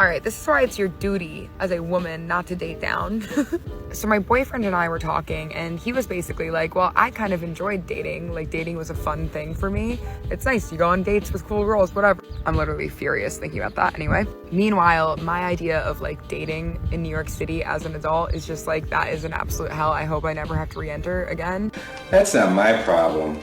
All right, this is why it's your duty as a woman not to date down. So my boyfriend and I were talking, and he was basically like, well, I kind of enjoyed dating. Like, dating was a fun thing for me. It's nice, you go on dates with cool girls, whatever. I'm literally furious thinking about that anyway. Meanwhile, my idea of like dating in New York City as an adult is just like, that is an absolute hell. I hope I never have to re-enter again. That's not my problem.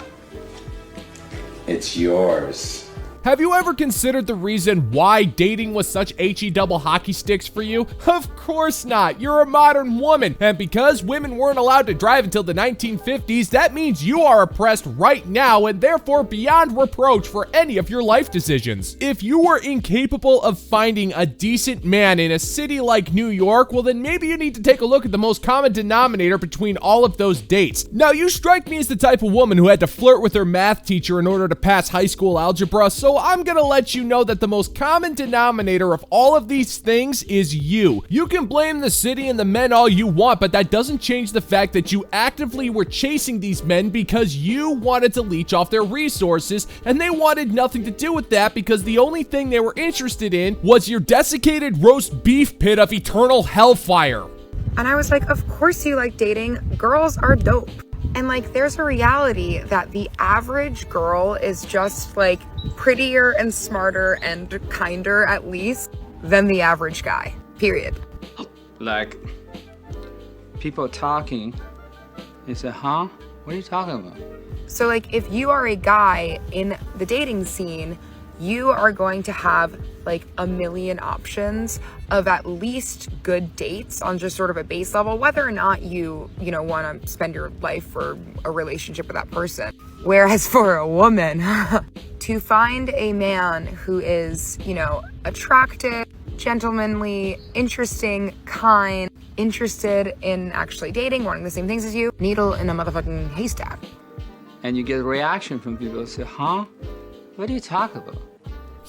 It's yours. Have you ever considered the reason why dating was such HE double hockey sticks for you? Of course not. You're a modern woman. And because women weren't allowed to drive until the 1950s, that means you are oppressed right now and therefore beyond reproach for any of your life decisions. If you were incapable of finding a decent man in a city like New York, well then maybe you need to take a look at the most common denominator between all of those dates. Now you strike me as the type of woman who had to flirt with her math teacher in order to pass high school algebra, so I'm gonna let you know that the most common denominator of all of these things is you. You can blame the city and the men all you want, but that doesn't change the fact that you actively were chasing these men because you wanted to leech off their resources, and they wanted nothing to do with that because the only thing they were interested in was your desiccated roast beef pit of eternal hellfire. And I was like, of course you like dating. Girls are dope. And like, there's a reality that the average girl is just like prettier and smarter and kinder, at least, than the average guy, period. Like, people talking, they say, huh? What are you talking about? So like, if you are a guy in the dating scene, you are going to have like a million options of at least good dates on just sort of a base level, whether or not you want to spend your life for a relationship with that person. Whereas for a woman, to find a man who is, attractive, gentlemanly, interesting, kind, interested in actually dating, wanting the same things as you, needle in a motherfucking haystack. And you get a reaction from people who say, huh? What are you talking about?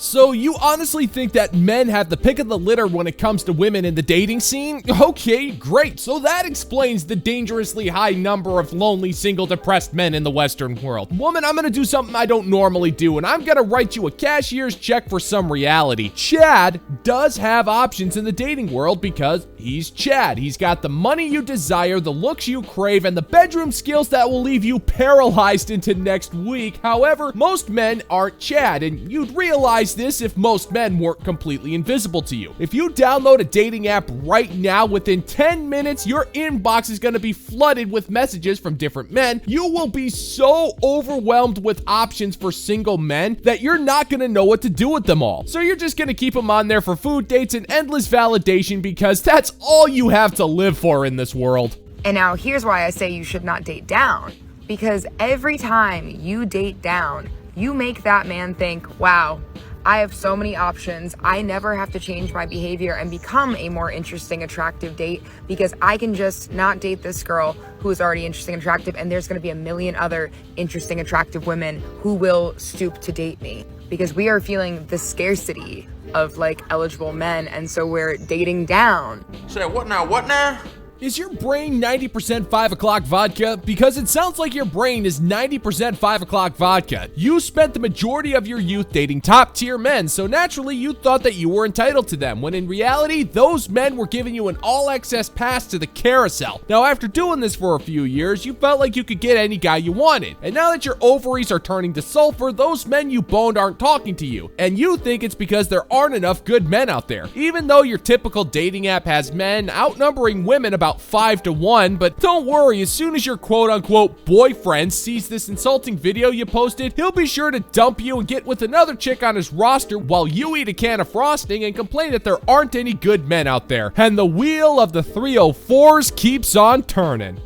So you honestly think that men have the pick of the litter when it comes to women in the dating scene? Okay, great. So that explains the dangerously high number of lonely, single, depressed men in the Western world. Woman, I'm gonna do something I don't normally do, and I'm gonna write you a cashier's check for some reality. Chad does have options in the dating world because he's Chad. He's got the money you desire, the looks you crave, and the bedroom skills that will leave you paralyzed into next week. However, most men aren't Chad, and you'd realize this if most men weren't completely invisible to you. If you download a dating app right now, within 10 minutes, your inbox is going to be flooded with messages from different men. You will be so overwhelmed with options for single men that you're not going to know what to do with them all. So you're just going to keep them on there for food dates and endless validation because that's all you have to live for in this world. And now here's why I say you should not date down. Because every time you date down, you make that man think, wow, I have so many options. I never have to change my behavior and become a more interesting, attractive date because I can just not date this girl who is already interesting and attractive, and there's gonna be a million other interesting, attractive women who will stoop to date me because we are feeling the scarcity of like eligible men, and so we're dating down. Say what now? What now? Is your brain 90% 5 o'clock vodka? Because it sounds like your brain is 90% 5 o'clock vodka. You spent the majority of your youth dating top tier men, so naturally you thought that you were entitled to them, when in reality, those men were giving you an all access pass to the carousel. Now after doing this for a few years, you felt like you could get any guy you wanted. And now that your ovaries are turning to sulfur, those men you boned aren't talking to you. And you think it's because there aren't enough good men out there. Even though your typical dating app has men outnumbering women about 5-1, but don't worry, as soon as your quote-unquote boyfriend sees this insulting video you posted, he'll be sure to dump you and get with another chick on his roster while you eat a can of frosting and complain that there aren't any good men out there. And the wheel of the 304s keeps on turning.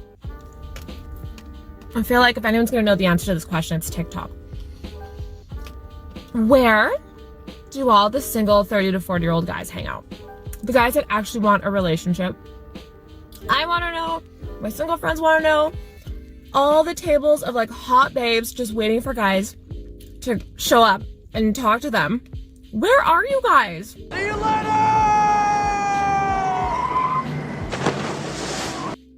I feel like if anyone's gonna know the answer to this question, it's TikTok. Where do all the single 30 to 40-year-old guys hang out? The guys that actually want a relationship. I want to know, my single friends want to know, all the tables of like hot babes just waiting for guys to show up and talk to them. Where are you guys? See you later!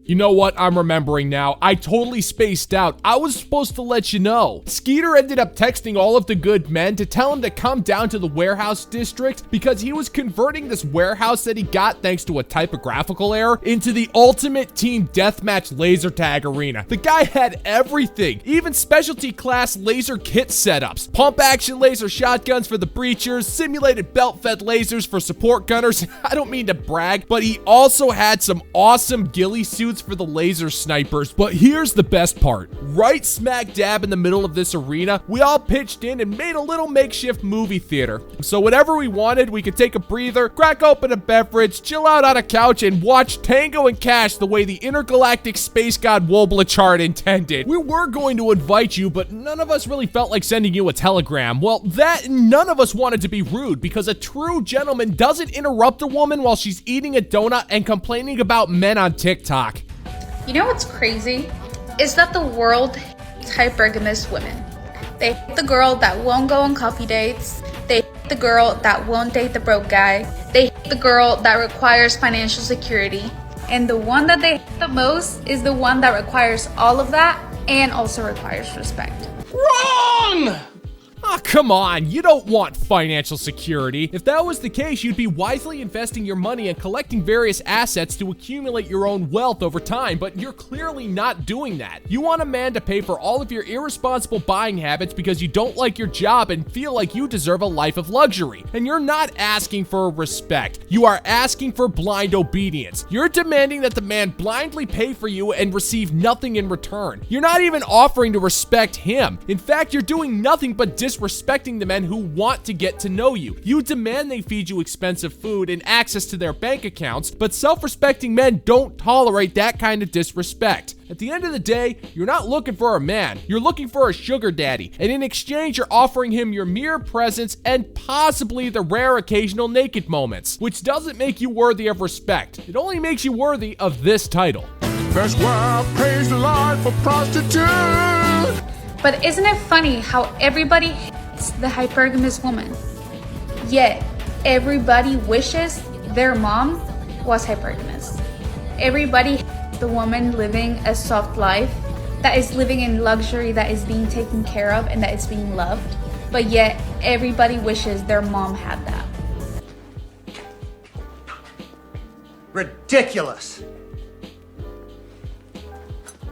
You know what? I'm remembering now. I totally spaced out. I was supposed to let you know. Skeeter ended up texting all of the good men to tell him to come down to the warehouse district because he was converting this warehouse that he got thanks to a typographical error into the ultimate team deathmatch laser tag arena. The guy had everything, even specialty class laser kit setups, pump action laser shotguns for the breachers, simulated belt fed lasers for support gunners. I don't mean to brag, but he also had some awesome ghillie suits for the laser snipers. But here's the best part. Right smack dab in the middle of this arena, we all pitched in and made a little makeshift movie theater. So whenever we wanted, we could take a breather, crack open a beverage, chill out on a couch, and watch Tango and Cash the way the intergalactic space god Woblachard intended. We were going to invite you, but none of us really felt like sending you a telegram. Well, that and none of us wanted to be rude, because a true gentleman doesn't interrupt a woman while she's eating a donut and complaining about men on TikTok. You know what's crazy? Is that the world hates hypergamous women. They hate the girl that won't go on coffee dates. They hate the girl that won't date the broke guy. They hate the girl that requires financial security. And the one that they hate the most is the one that requires all of that and also requires respect. Wrong! Oh, come on, you don't want financial security. If that was the case, you'd be wisely investing your money and collecting various assets to accumulate your own wealth over time, but you're clearly not doing that. You want a man to pay for all of your irresponsible buying habits because you don't like your job and feel like you deserve a life of luxury. And you're not asking for respect. You are asking for blind obedience. You're demanding that the man blindly pay for you and receive nothing in return. You're not even offering to respect him. In fact, you're doing nothing but disrespecting the men who want to get to know you. You demand they feed you expensive food and access to their bank accounts, but self-respecting men don't tolerate that kind of disrespect. At the end of the day, you're not looking for a man, you're looking for a sugar daddy, and in exchange you're offering him your mere presence and possibly the rare occasional naked moments, which doesn't make you worthy of respect. It only makes you worthy of this title. Best wife pays the line for prostitute. But isn't it funny how everybody hates the hypergamous woman, yet everybody wishes their mom was hypergamous? Everybody hates the woman living a soft life, that is living in luxury, that is being taken care of, and that is being loved. But yet everybody wishes their mom had that. Ridiculous.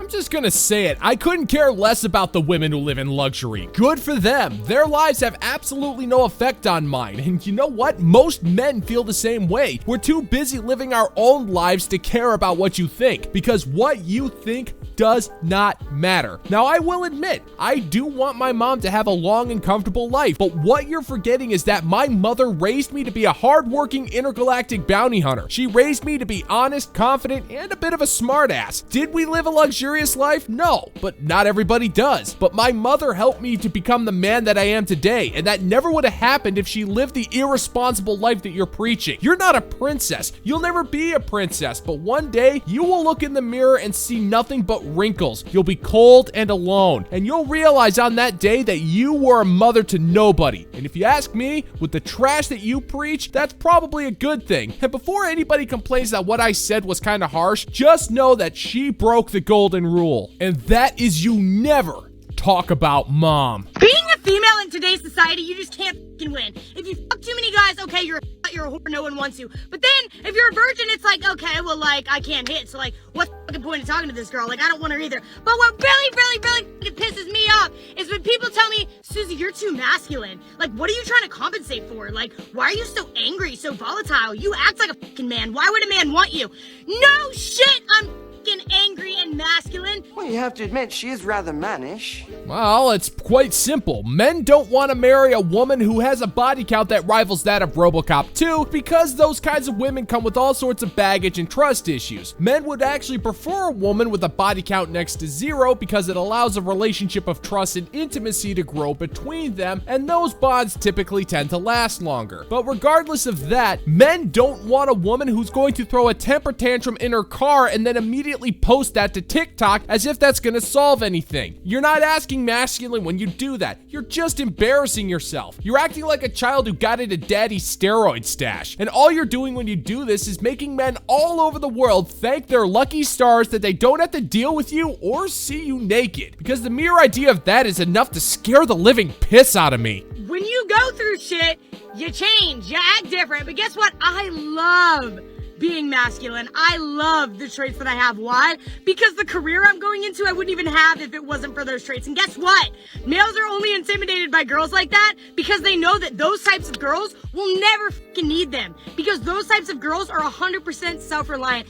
Just gonna say it, I couldn't care less about the women who live in luxury. Good for them. Their lives have absolutely no effect on mine. And you know what? Most men feel the same way. We're too busy living our own lives to care about what you think, because what you think does not matter. Now, I will admit, I do want my mom to have a long and comfortable life, but what you're forgetting is that my mother raised me to be a hardworking intergalactic bounty hunter. She raised me to be honest, confident, and a bit of a smartass. Did we live a luxurious life? No, but not everybody does. But my mother helped me to become the man that I am today, and that never would have happened if she lived the irresponsible life that you're preaching. You're not a princess. You'll never be a princess, but one day you will look in the mirror and see nothing but wrinkles. You'll be cold and alone, and you'll realize on that day that you were a mother to nobody. And if you ask me, with the trash that you preach, that's probably a good thing. And before anybody complains that what I said was kind of harsh, just know that she broke the golden rule, and that is you never talk about mom. Being a female in today's society, you just can't fucking win. If you fuck too many guys, okay, you're a whore, no one wants you. But then, if you're a virgin, it's like, okay, well, like, I can't hit, so, like, what's the fucking point of talking to this girl? Like, I don't want her either. But what really fucking pisses me off is when people tell me, Susie, you're too masculine. Like, what are you trying to compensate for? Like, why are you so angry, so volatile? You act like a fucking man. Why would a man want you? No shit, I'm angry and masculine. Well, you have to admit, she is rather mannish. Well, it's quite simple. Men don't want to marry a woman who has a body count that rivals that of RoboCop 2 because those kinds of women come with all sorts of baggage and trust issues. Men would actually prefer a woman with a body count next to 0 because it allows a relationship of trust and intimacy to grow between them, and those bonds typically tend to last longer. But regardless of that, men don't want a woman who's going to throw a temper tantrum in her car and then immediately immediately post that to TikTok as if that's gonna solve anything. You're not asking masculine when you do that. You're just embarrassing yourself. You're acting like a child who got into daddy's steroid stash. And all you're doing when you do this is making men all over the world thank their lucky stars that they don't have to deal with you or see you naked. Because the mere idea of that is enough to scare the living piss out of me. When you go through shit, you change, you act different. But guess what? I love being masculine. I love the traits that I have. Why? Because the career I'm going into, I wouldn't even have if it wasn't for those traits. And guess what? Males are only intimidated by girls like that because they know that those types of girls will never fucking need them. Because those types of girls are 100% self-reliant.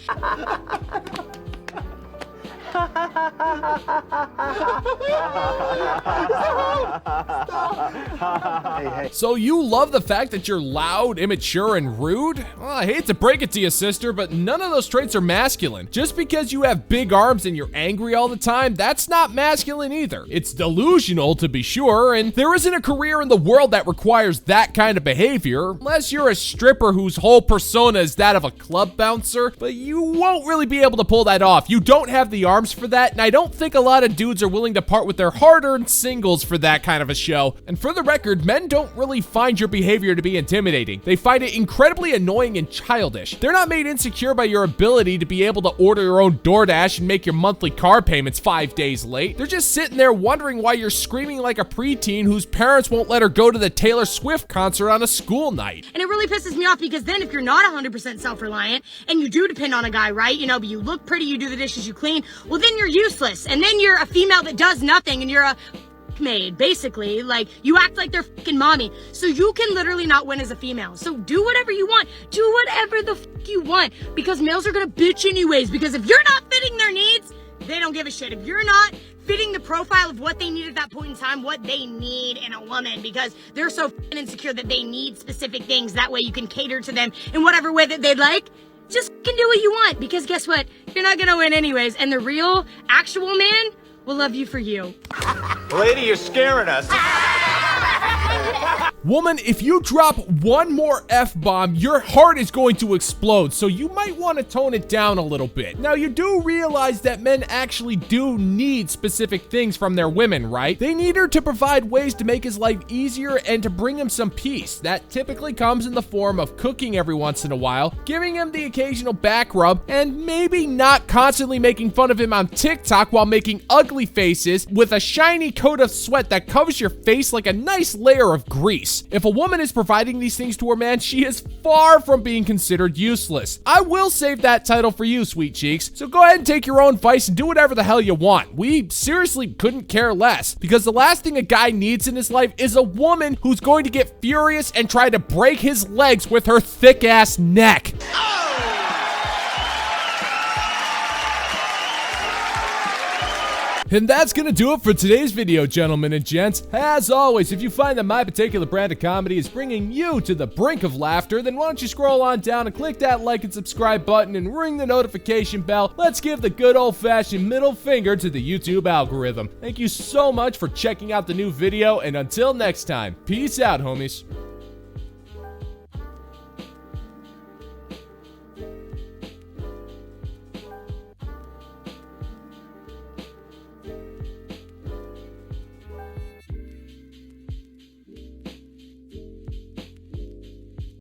So you love the fact that you're loud, immature, and rude? Well, I hate to break it to you, sister, but none of those traits are masculine. Just because you have big arms and you're angry all the time, that's not masculine either. It's delusional, to be sure, and there isn't a career in the world that requires that kind of behavior, unless you're a stripper whose whole persona is that of a club bouncer, but you won't really be able to pull that off. You don't have the arms for that, and I don't think a lot of dudes are willing to part with their hard-earned singles for that kind of a show. And for the record, men don't really find your behavior to be intimidating. They find it incredibly annoying and childish. They're not made insecure by your ability to be able to order your own DoorDash and make your monthly car payments 5 days late. They're just sitting there wondering why you're screaming like a preteen whose parents won't let her go to the Taylor Swift concert on a school night. And it really pisses me off because then if you're not 100% self-reliant and you do depend on a guy, right? You know, but you look pretty, you do the dishes, you clean, well then you're useless. And then you're a female that does nothing and you're a maid, basically. Like, you act like they're fucking mommy. So you can literally not win as a female. So do whatever you want. Do whatever the fuck you want. Because males are gonna bitch anyways. Because if you're not fitting their needs, they don't give a shit. If you're not fitting the profile of what they need at that point in time, what they need in a woman, because they're so fucking insecure that they need specific things. That way you can cater to them in whatever way that they'd like. Just fucking do what you want. Because guess what? You're not gonna win anyways. And the real, actual man will love you for you. Lady, you're scaring us. Woman, if you drop one more F-bomb, your heart is going to explode, so you might want to tone it down a little bit. Now, you do realize that men actually do need specific things from their women, right? They need her to provide ways to make his life easier and to bring him some peace. That typically comes in the form of cooking every once in a while, giving him the occasional back rub, and maybe not constantly making fun of him on TikTok while making ugly faces with a shiny coat of sweat that covers your face like a nice layer of grease. If a woman is providing these things to her man, she is far from being considered useless. I will save that title for you, sweet cheeks, so go ahead and take your own advice and do whatever the hell you want. We seriously couldn't care less, because the last thing a guy needs in his life is a woman who's going to get furious and try to break his legs with her thick-ass neck. And that's gonna do it for today's video, gentlemen and gents. As always, if you find that my particular brand of comedy is bringing you to the brink of laughter, then why don't you scroll on down and click that like and subscribe button and ring the notification bell. Let's give the good old-fashioned middle finger to the YouTube algorithm. Thank you so much for checking out the new video, and until next time, peace out, homies.